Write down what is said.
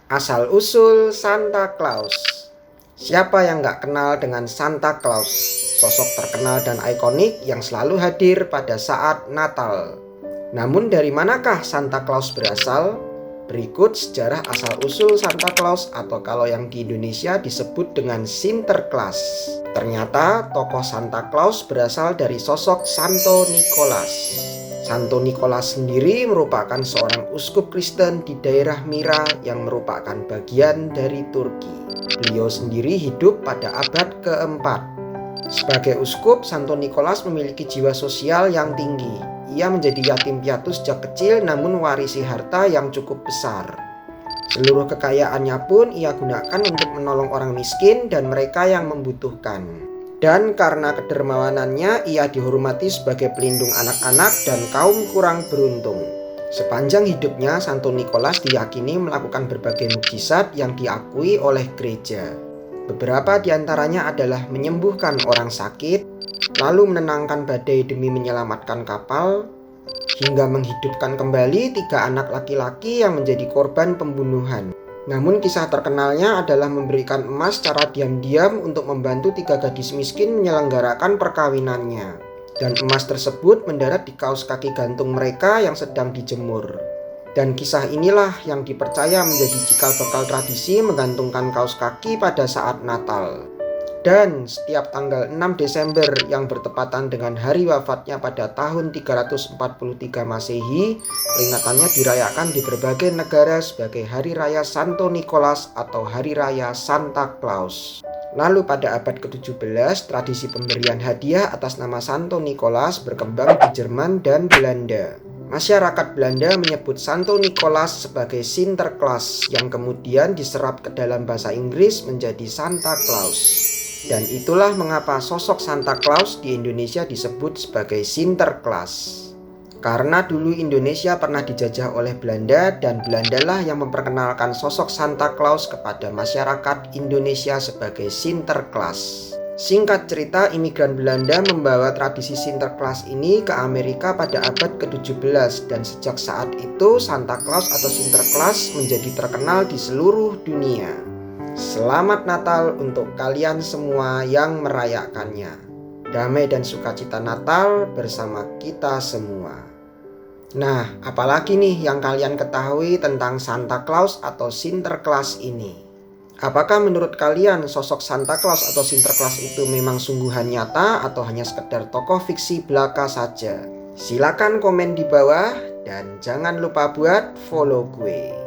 Asal-usul Santa Claus. Siapa yang nggak kenal dengan Santa Claus? Sosok terkenal dan ikonik yang selalu hadir pada saat Natal. Namun dari manakah Santa Claus berasal? Berikut sejarah asal-usul Santa Claus atau kalau yang di Indonesia disebut dengan Sinterklas. Ternyata tokoh Santa Claus berasal dari sosok Santo Nicholas. Santo Nicholas sendiri merupakan seorang uskup Kristen di daerah Myra yang merupakan bagian dari Turki. Beliau sendiri hidup pada abad keempat. Sebagai uskup, Santo Nicholas memiliki jiwa sosial yang tinggi. Ia menjadi yatim piatu sejak kecil namun mewarisi harta yang cukup besar. Seluruh kekayaannya pun ia gunakan untuk menolong orang miskin dan mereka yang membutuhkan. Dan karena kedermawanannya, ia dihormati sebagai pelindung anak-anak dan kaum kurang beruntung. Sepanjang hidupnya, Santo Nicholas diyakini melakukan berbagai mukjizat yang diakui oleh gereja. Beberapa di antaranya adalah menyembuhkan orang sakit, lalu menenangkan badai demi menyelamatkan kapal, hingga menghidupkan kembali 3 anak laki-laki yang menjadi korban pembunuhan. Namun kisah terkenalnya adalah memberikan emas secara diam-diam untuk membantu 3 gadis miskin menyelenggarakan perkawinannya. Dan emas tersebut mendarat di kaos kaki gantung mereka yang sedang dijemur. Dan kisah inilah yang dipercaya menjadi cikal bakal tradisi menggantungkan kaos kaki pada saat Natal. Dan setiap tanggal 6 Desember yang bertepatan dengan hari wafatnya pada tahun 343 Masehi, peringatannya dirayakan di berbagai negara sebagai Hari Raya Santo Nicholas atau Hari Raya Santa Claus. Lalu pada abad ke-17, tradisi pemberian hadiah atas nama Santo Nicholas berkembang di Jerman dan Belanda. Masyarakat Belanda menyebut Santo Nicholas sebagai Sinterklas yang kemudian diserap ke dalam bahasa Inggris menjadi Santa Claus. Dan itulah mengapa sosok Santa Claus di Indonesia disebut sebagai Sinterklas. Karena dulu Indonesia pernah dijajah oleh Belanda dan Belandalah yang memperkenalkan sosok Santa Claus kepada masyarakat Indonesia sebagai Sinterklas. Singkat cerita, imigran Belanda membawa tradisi Sinterklas ini ke Amerika pada abad ke-17 dan sejak saat itu Santa Claus atau Sinterklas menjadi terkenal di seluruh dunia. Selamat Natal untuk kalian semua yang merayakannya. Damai dan sukacita Natal bersama kita semua. Nah, apalagi nih yang kalian ketahui tentang Santa Claus atau Sinterklas ini? Apakah menurut kalian sosok Santa Claus atau Sinterklas itu memang sungguhan nyata atau hanya sekedar tokoh fiksi belaka saja? Silakan komen di bawah dan jangan lupa buat follow gue.